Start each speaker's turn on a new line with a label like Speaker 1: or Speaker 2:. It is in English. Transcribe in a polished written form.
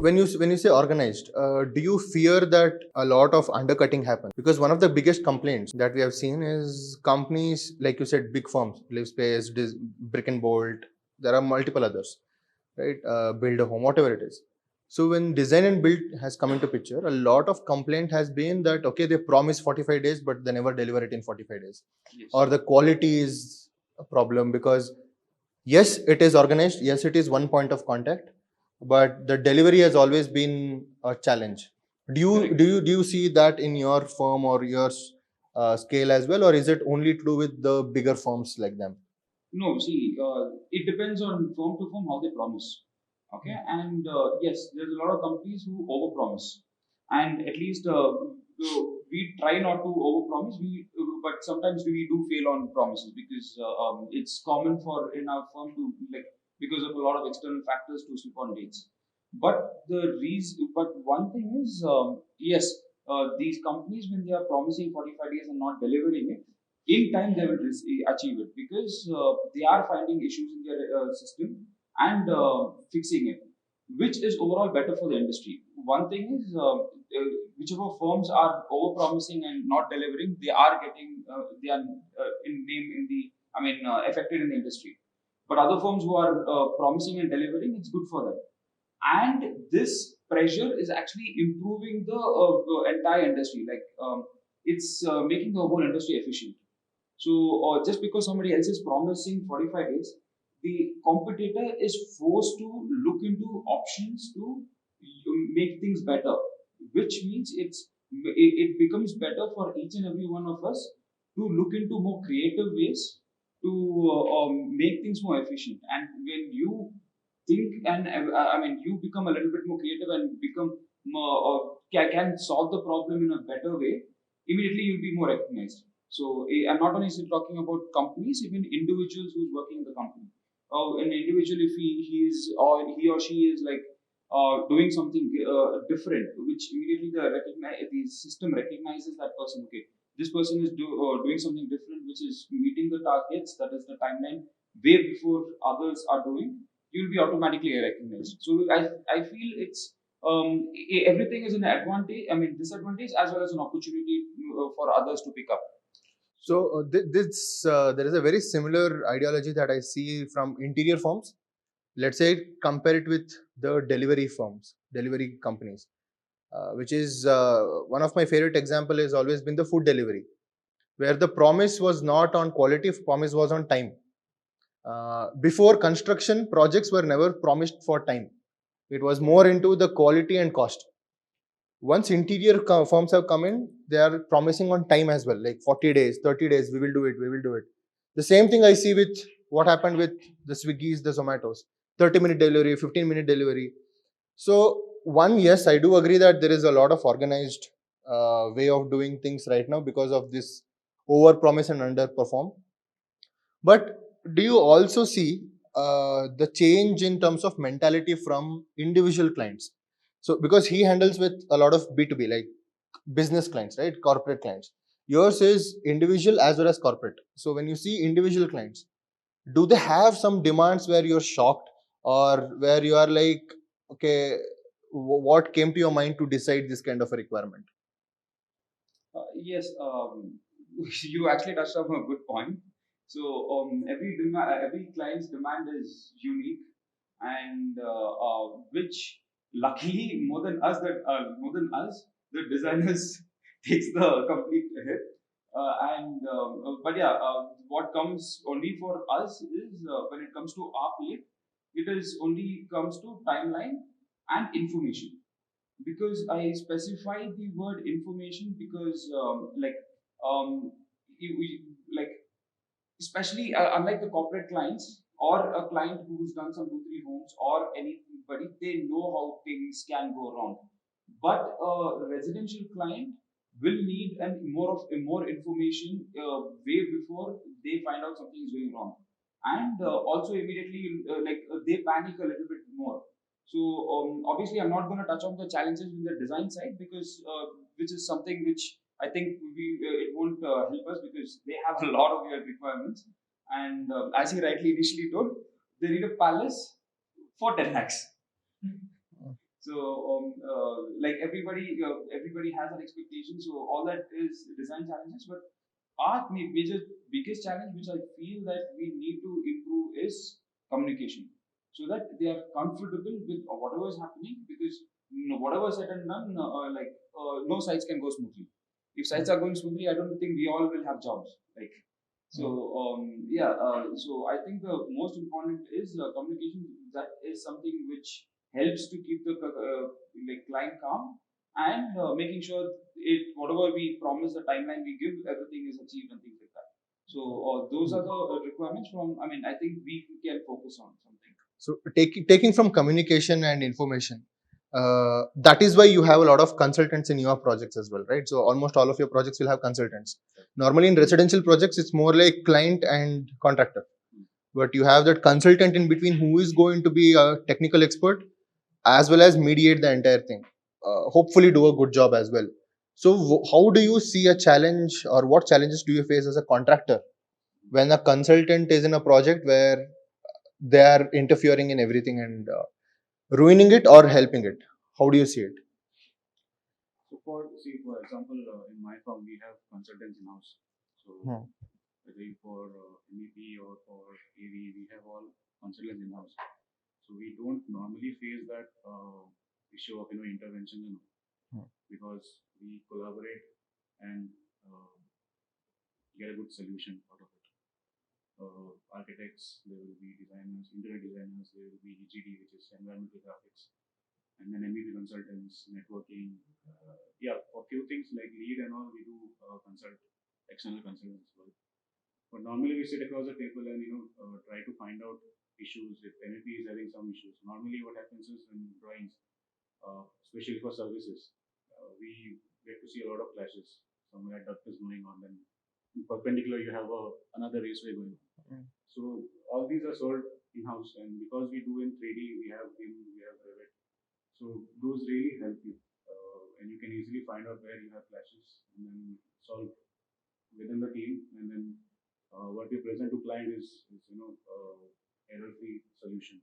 Speaker 1: when you say organized, do you fear that a lot of undercutting happens? Because one of the biggest complaints that we have seen is companies, like you said, big firms, Livespace, Brick and Bolt. There are multiple others, right? Build a home, whatever it is. So when design and build has come into picture, a lot of complaint has been that okay, they promise 45 days, but they never deliver it in 45 days,
Speaker 2: Yes.
Speaker 1: or the quality is a problem because yes, it is organized. Yes, it is one point of contact, but the delivery has always been a challenge.
Speaker 2: Correct.
Speaker 1: Do you see that in your firm or your scale as well, or is it only to do with the bigger firms like them?
Speaker 2: No, see, it depends on firm to firm how they promise. Okay, and yes, there's a lot of companies who overpromise, and at least we try not to overpromise. But sometimes we do fail on promises because it's common for in our firm to like because of a lot of external factors to slip on dates. But one thing is, yes, these companies when they are promising 45 days and not delivering it in time they will achieve it because they are finding issues in their system and fixing it, which is overall better for the industry. One thing is whichever firms are over promising and not delivering, they are getting they are in name in the affected in the industry. But other firms who are promising and delivering, it's good for them. And this pressure is actually improving the entire industry. Like it's making the whole industry efficient. So, just because somebody else is promising 45 days, the competitor is forced to look into options to make things better, which means it becomes better for each and every one of us to look into more creative ways to make things more efficient. And when you think and you become a little bit more creative and become more, can solve the problem in a better way, immediately you'll be more recognized. So I'm not only talking about companies, even individuals who's working in the company. An individual, if he or she is like doing something different, which immediately the system recognizes that person. Okay, this person is doing something different, which is meeting the targets. That is the timeline way before others are doing. You'll be automatically recognized. So I feel it's everything is an advantage. Disadvantage as well as an opportunity for others to pick up.
Speaker 1: So there is a very similar ideology that I see from interior firms. Let's say compare it with the delivery firms, delivery companies, which is one of my favorite example has always been the food delivery, where the promise was not on quality, promise was on time. Before construction, projects were never promised for time. It was more into the quality and cost. Once interior firms have come in, they are promising on time as well, like 40 days, 30 days, we will do it, we will do it. The same thing I see with what happened with the Swiggy's, the Zomatos, 30-minute delivery, 15-minute delivery. So one, yes, I do agree that there is a lot of organized way of doing things right now because of this over promise and under perform. But do you also see the change in terms of mentality from individual clients? So because he handles with a lot of B2B, like business clients, right? Corporate clients. Yours is individual as well as corporate. So when you see individual clients, do they have some demands where you're shocked or where you are like, okay, what came to your mind to decide this kind of a requirement?
Speaker 2: Yes, you actually touched on a good point. So every client's demand is unique, and which luckily more than us, the designers takes the complete hit. But yeah, what comes only for us is when it comes to our plate, it is only comes to timeline and information, because I specify the word information because like especially unlike the corporate clients or a client who's done some 2 3 homes or anybody, they know how things can go wrong. But a residential client will need more information way before they find out something is going wrong, and also immediately they panic a little bit more. So obviously, I'm not going to touch on the challenges in the design side because which is something which I think it won't help us because they have a lot of weird requirements. And as he rightly initially told, they need a palace for 10 lakhs. So like everybody has an expectation. So all that is design challenges. But our major biggest challenge, which I feel that we need to improve, is communication, so that they are comfortable with whatever is happening. Because whatever said and done, no sites can go smoothly. If sites are going smoothly, I don't think we all will have jobs. Like so, so I think the most important is communication. That is something which helps to keep the client calm, and making sure it whatever we promise, the timeline we give, everything is achieved and things like that. So those are the requirements from. I mean, I think we can focus on something.
Speaker 1: So taking from communication and information, that is why you have a lot of consultants in your projects as well, right? So almost all of your projects will have consultants. Normally in residential projects, it's more like client and contractor, but you have that consultant in between who is going to be a technical expert as well as mediate the entire thing. Hopefully, do a good job as well. So, how do you see a challenge, or what challenges do you face as a contractor when a consultant is in a project where they are interfering in everything and ruining it or helping it? How do you see it?
Speaker 3: So for example, in my firm we have consultants in house. So whether for MEP or for AV, we have all consultants in house. So we don't normally face that issue of intervention and all, because we collaborate and get a good solution out of it. Architects, there will be designers, interior designers, there will be EGD, which is environmental graphics, and then MEP consultants, networking. For few things like lead and all, we do consult external consultants as well. But normally we sit across the table and try to find out issues. If MEP is having some issues, normally what happens is in drawings, especially for services, we get to see a lot of clashes. Somewhere a duct is going on, then perpendicular you have another raceway going on. So all these are solved in house, and because we do in 3D, we have BIM, we have Revit. So those really help you, and you can easily find out where you have clashes and then solve within the team, and then what we present to client is error-free solution.